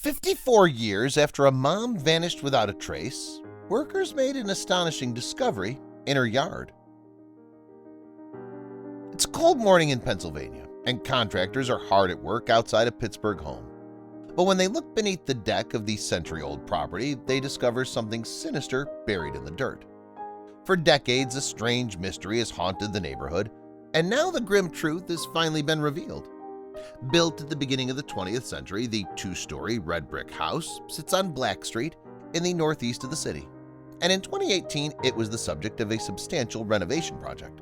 54 years after a mom vanished without a trace, workers made an astonishing discovery in her yard. It's a cold morning in Pennsylvania, and contractors are hard at work outside a Pittsburgh home. But when they look beneath the deck of the century-old property, they discover something sinister buried in the dirt. For decades, a strange mystery has haunted the neighborhood, and now the grim truth has finally been revealed. Built at the beginning of the 20th century, the two-story red brick house sits on Black Street in the northeast of the city, and in 2018 it was the subject of a substantial renovation project.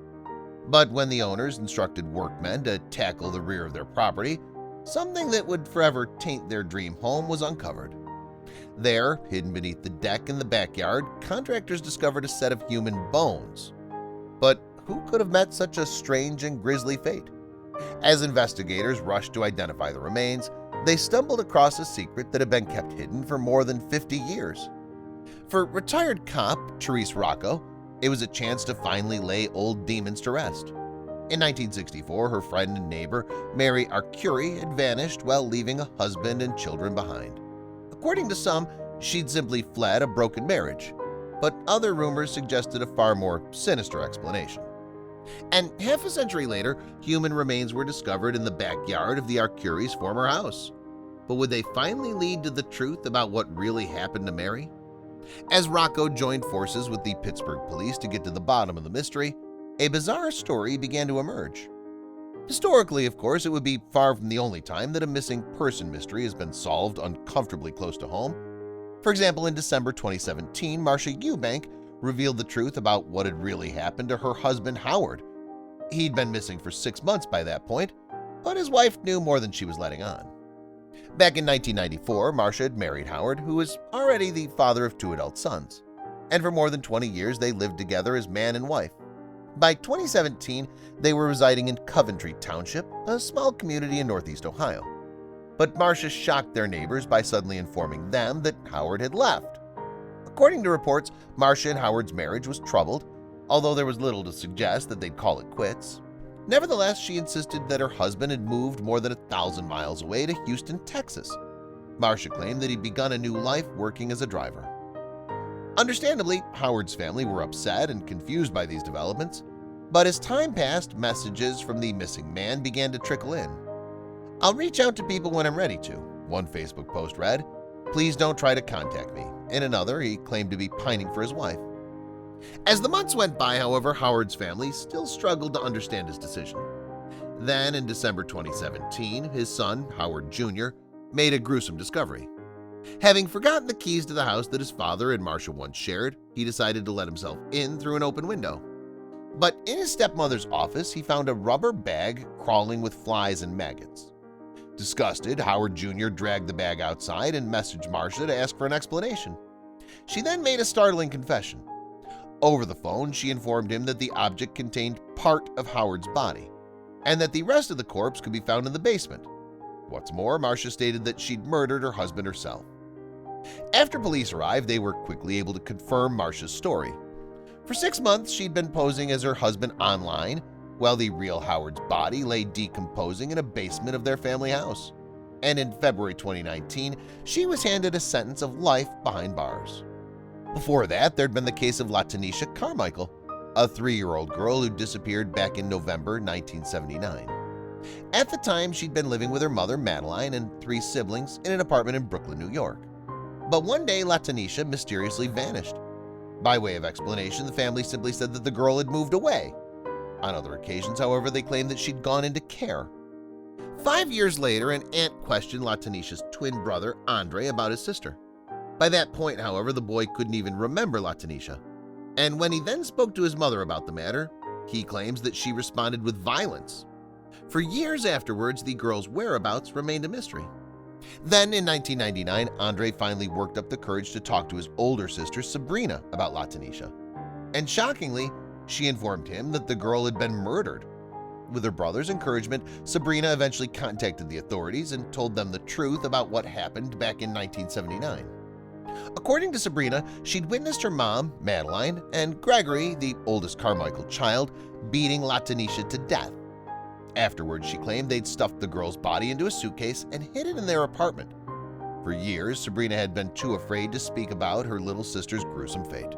But when the owners instructed workmen to tackle the rear of their property, something that would forever taint their dream home was uncovered. There, hidden beneath the deck in the backyard, contractors discovered a set of human bones. But who could have met such a strange and grisly fate? As investigators rushed to identify the remains, they stumbled across a secret that had been kept hidden for more than 50 years. For retired cop Therese Rocco, it was a chance to finally lay old demons to rest. In 1964, her friend and neighbor Mary Arcuri had vanished while leaving a husband and children behind. According to some, she'd simply fled a broken marriage, but other rumors suggested a far more sinister explanation. And half a century later, human remains were discovered in the backyard of the Arcuri's former house. But would they finally lead to the truth about what really happened to Mary? As Rocco joined forces with the Pittsburgh police to get to the bottom of the mystery, a bizarre story began to emerge. Historically, of course, it would be far from the only time that a missing person mystery has been solved uncomfortably close to home. For example, in December 2017, Marcia Eubank revealed the truth about what had really happened to her husband Howard. He'd been missing for 6 months by that point, but his wife knew more than she was letting on. Back in 1994, Marcia had married Howard, who was already the father of 2 adult sons, and for more than 20 years they lived together as man and wife. By 2017, they were residing in Coventry Township, a small community in Northeast Ohio. But Marcia shocked their neighbors by suddenly informing them that Howard had left. According to reports, Marcia and Howard's marriage was troubled, although there was little to suggest that they'd call it quits. Nevertheless, she insisted that her husband had moved more than 1,000 miles away to Houston, Texas. Marcia claimed that he'd begun a new life working as a driver. Understandably, Howard's family were upset and confused by these developments, but as time passed, messages from the missing man began to trickle in. "I'll reach out to people when I'm ready to," one Facebook post read. "Please don't try to contact me." In another, he claimed to be pining for his wife. As the months went by, however, Howard's family still struggled to understand his decision. Then, in December 2017, his son, Howard Jr., made a gruesome discovery. Having forgotten the keys to the house that his father and Marcia once shared, he decided to let himself in through an open window. But in his stepmother's office, he found a rubber bag crawling with flies and maggots. Disgusted, Howard Jr. dragged the bag outside and messaged Marcia to ask for an explanation. She then made a startling confession. Over the phone, she informed him that the object contained part of Howard's body, and that the rest of the corpse could be found in the basement. What's more, Marcia stated that she'd murdered her husband herself. After police arrived, they were quickly able to confirm Marcia's story. For 6 months, she'd been posing as her husband online, while the real Howard's body lay decomposing in a basement of their family house. And in February 2019, she was handed a sentence of life behind bars. Before that, there'd been the case of LaTanisha Carmichael, a 3-year-old girl who disappeared back in November 1979. At the time, she'd been living with her mother, Madeline, and 3 siblings in an apartment in Brooklyn, New York. But one day, LaTanisha mysteriously vanished. By way of explanation, the family simply said that the girl had moved away. On other occasions, however, they claimed that she'd gone into care. 5 years later, an aunt questioned LaTanisha's twin brother, Andre, about his sister. By that point, however, the boy couldn't even remember LaTanisha. And when he then spoke to his mother about the matter, he claims that she responded with violence. For years afterwards, the girl's whereabouts remained a mystery. Then, in 1999, Andre finally worked up the courage to talk to his older sister, Sabrina, about LaTanisha. And shockingly, she informed him that the girl had been murdered. With her brother's encouragement, Sabrina eventually contacted the authorities and told them the truth about what happened back in 1979. According to Sabrina, she'd witnessed her mom, Madeline, and Gregory, the oldest Carmichael child, beating LaTanisha to death. Afterwards, she claimed they'd stuffed the girl's body into a suitcase and hid it in their apartment. For years, Sabrina had been too afraid to speak about her little sister's gruesome fate.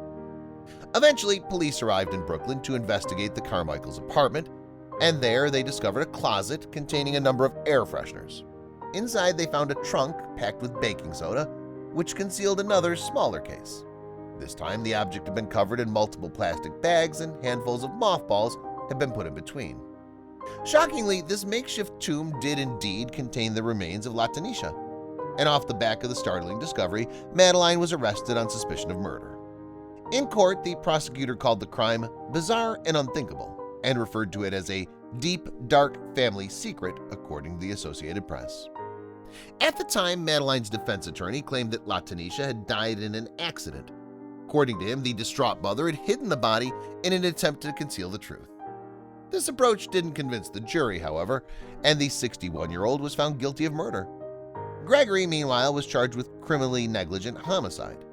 Eventually, police arrived in Brooklyn to investigate the Carmichaels' apartment, and there they discovered a closet containing a number of air fresheners. Inside, they found a trunk packed with baking soda, which concealed another smaller case. This time, the object had been covered in multiple plastic bags and handfuls of mothballs had been put in between. Shockingly, this makeshift tomb did indeed contain the remains of Latanisha, and off the back of the startling discovery, Madeline was arrested on suspicion of murder. In court, the prosecutor called the crime bizarre and unthinkable and referred to it as a deep, dark family secret, according to the Associated Press. At the time, Madeline's defense attorney claimed that Latanisha had died in an accident. According to him, the distraught mother had hidden the body in an attempt to conceal the truth. This approach didn't convince the jury, however, and the 61-year-old was found guilty of murder. Gregory, meanwhile, was charged with criminally negligent homicide.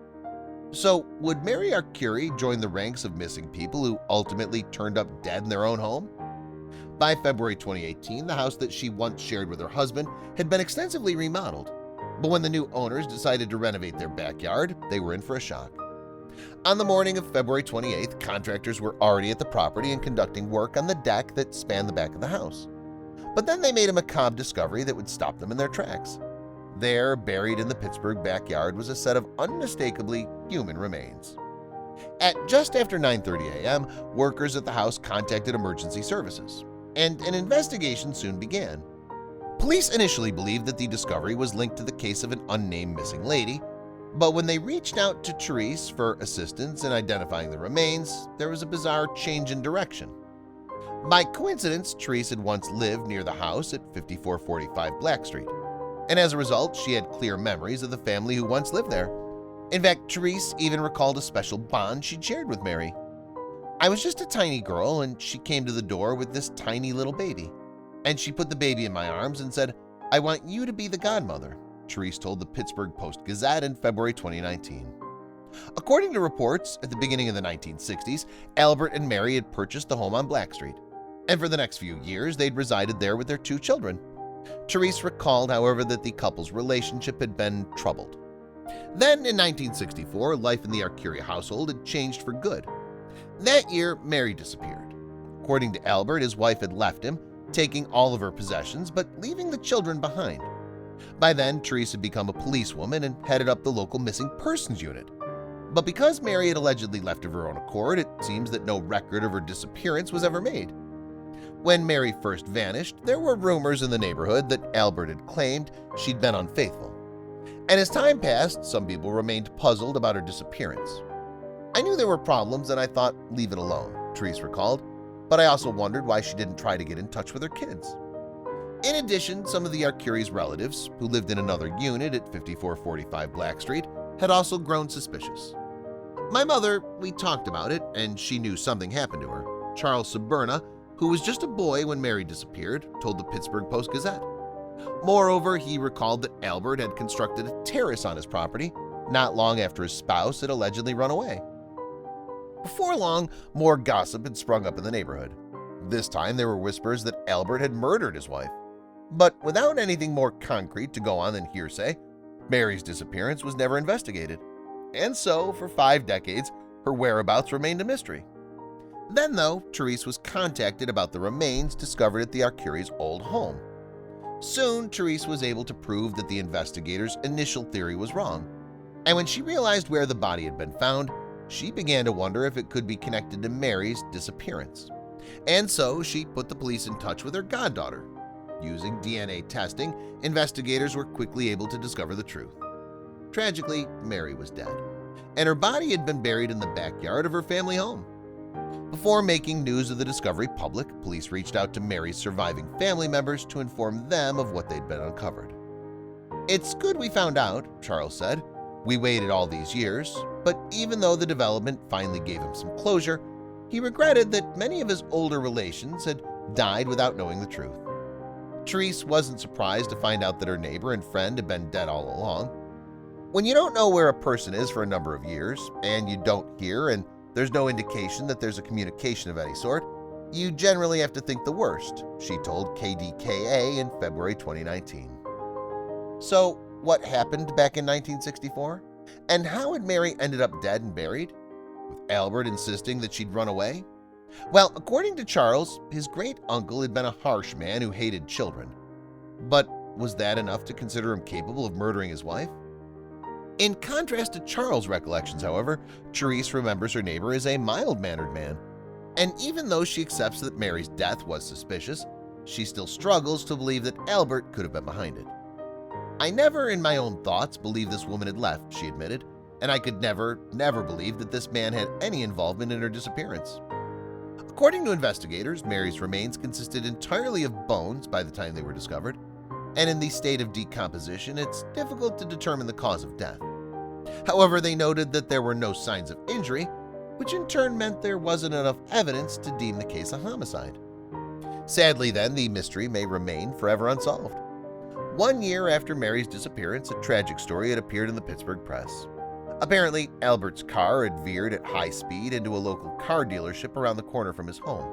So, would Mary Arcuri join the ranks of missing people who ultimately turned up dead in their own home? By February 2018, the house that she once shared with her husband had been extensively remodeled, but when the new owners decided to renovate their backyard, they were in for a shock. On the morning of February 28th, contractors were already at the property and conducting work on the deck that spanned the back of the house. But then they made a macabre discovery that would stop them in their tracks. There, buried in the Pittsburgh backyard, was a set of unmistakably human remains. At just after 9:30 a.m., workers at the house contacted emergency services, and an investigation soon began. Police initially believed that the discovery was linked to the case of an unnamed missing lady, but when they reached out to Therese for assistance in identifying the remains, there was a bizarre change in direction. By coincidence, Therese had once lived near the house at 5445 Black Street, and as a result, she had clear memories of the family who once lived there. In fact, Therese even recalled a special bond she'd shared with Mary. "I was just a tiny girl, and she came to the door with this tiny little baby. And she put the baby in my arms and said, 'I want you to be the godmother,'" Therese told the Pittsburgh Post-Gazette in February 2019. According to reports, at the beginning of the 1960s, Albert and Mary had purchased the home on Black Street, and for the next few years they'd resided there with their 2 children. Therese recalled, however, that the couple's relationship had been troubled. Then, in 1964, life in the Arcuri household had changed for good. That year, Mary disappeared. According to Albert, his wife had left him, taking all of her possessions but leaving the children behind. By then, Therese had become a policewoman and headed up the local missing persons unit. But because Mary had allegedly left of her own accord, it seems that no record of her disappearance was ever made. When Mary first vanished, there were rumors in the neighborhood that Albert had claimed she'd been unfaithful. And as time passed, some people remained puzzled about her disappearance. "I knew there were problems and I thought, leave it alone," Therese recalled, "but I also wondered why she didn't try to get in touch with her kids." In addition, some of the Arcuri's relatives, who lived in another unit at 5445 Black Street, had also grown suspicious. "My mother, we talked about it, and she knew something happened to her," Charles Saberna, who was just a boy when Mary disappeared, told the Pittsburgh Post-Gazette. Moreover, he recalled that Albert had constructed a terrace on his property not long after his spouse had allegedly run away. Before long, more gossip had sprung up in the neighborhood. This time, there were whispers that Albert had murdered his wife. But without anything more concrete to go on than hearsay, Mary's disappearance was never investigated. And so, for 5 decades, her whereabouts remained a mystery. Then, though, Therese was contacted about the remains discovered at the Arcuri's old home. Soon, Therese was able to prove that the investigators' initial theory was wrong, and when she realized where the body had been found, she began to wonder if it could be connected to Mary's disappearance. And so, she put the police in touch with her goddaughter. Using DNA testing, investigators were quickly able to discover the truth. Tragically, Mary was dead, and her body had been buried in the backyard of her family home. Before making news of the discovery public, police reached out to Mary's surviving family members to inform them of what they'd been uncovered. "It's good we found out," Charles said. "We waited all these years," but even though the development finally gave him some closure, he regretted that many of his older relations had died without knowing the truth. Therese wasn't surprised to find out that her neighbor and friend had been dead all along. When you don't know where a person is for a number of years, and you don't hear and there's no indication that there's a communication of any sort, you generally have to think the worst, she told KDKA in February 2019. So, what happened back in 1964? And how had Mary ended up dead and buried? With Albert insisting that she'd run away? Well, according to Charles, his great-uncle had been a harsh man who hated children. But was that enough to consider him capable of murdering his wife? In contrast to Charles' recollections, however, Therese remembers her neighbor as a mild-mannered man. And even though she accepts that Mary's death was suspicious, she still struggles to believe that Albert could have been behind it. "I never in my own thoughts believed this woman had left," she admitted, "and I could never believe that this man had any involvement in her disappearance." According to investigators, Mary's remains consisted entirely of bones by the time they were discovered, and in the state of decomposition, it's difficult to determine the cause of death. However, they noted that there were no signs of injury, which in turn meant there wasn't enough evidence to deem the case a homicide. Sadly, then, the mystery may remain forever unsolved. 1 year after Mary's disappearance, a tragic story had appeared in the Pittsburgh press. Apparently, Albert's car had veered at high speed into a local car dealership around the corner from his home.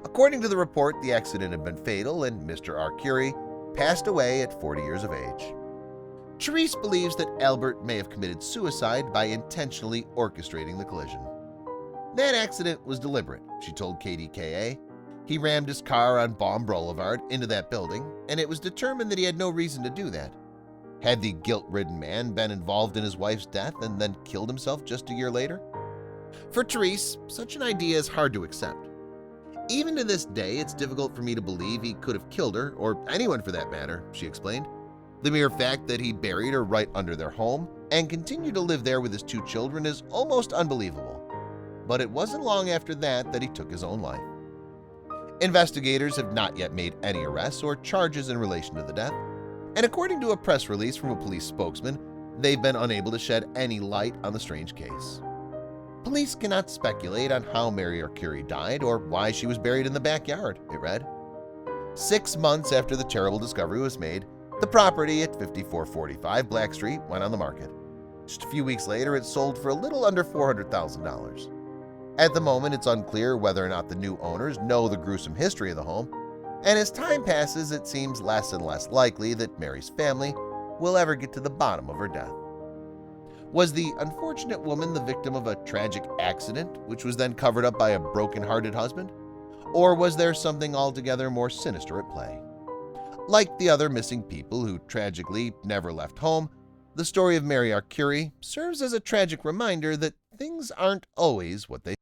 According to the report, the accident had been fatal and Mr. Arcuri passed away at 40 years of age. Therese believes that Albert may have committed suicide by intentionally orchestrating the collision. "That accident was deliberate," she told KDKA. "He rammed his car on Baum Boulevard into that building, and it was determined that he had no reason to do that. Had the guilt-ridden man been involved in his wife's death and then killed himself just a year later?" For Therese, such an idea is hard to accept. "Even to this day, it's difficult for me to believe he could have killed her, or anyone for that matter," she explained. "The mere fact that he buried her right under their home and continued to live there with his 2 children is almost unbelievable. But it wasn't long after that he took his own life." Investigators have not yet made any arrests or charges in relation to the death, and according to a press release from a police spokesman, they've been unable to shed any light on the strange case. "Police cannot speculate on how Mary Arcuri died or why she was buried in the backyard," it read. 6 months after the terrible discovery was made, the property at 5445 Black Street went on the market. Just a few weeks later, it sold for a little under $400,000. At the moment, it's unclear whether or not the new owners know the gruesome history of the home, and as time passes, it seems less and less likely that Mary's family will ever get to the bottom of her death. Was the unfortunate woman the victim of a tragic accident, which was then covered up by a broken-hearted husband? Or was there something altogether more sinister at play? Like the other missing people who tragically never left home, the story of Mary Arcuri serves as a tragic reminder that things aren't always what they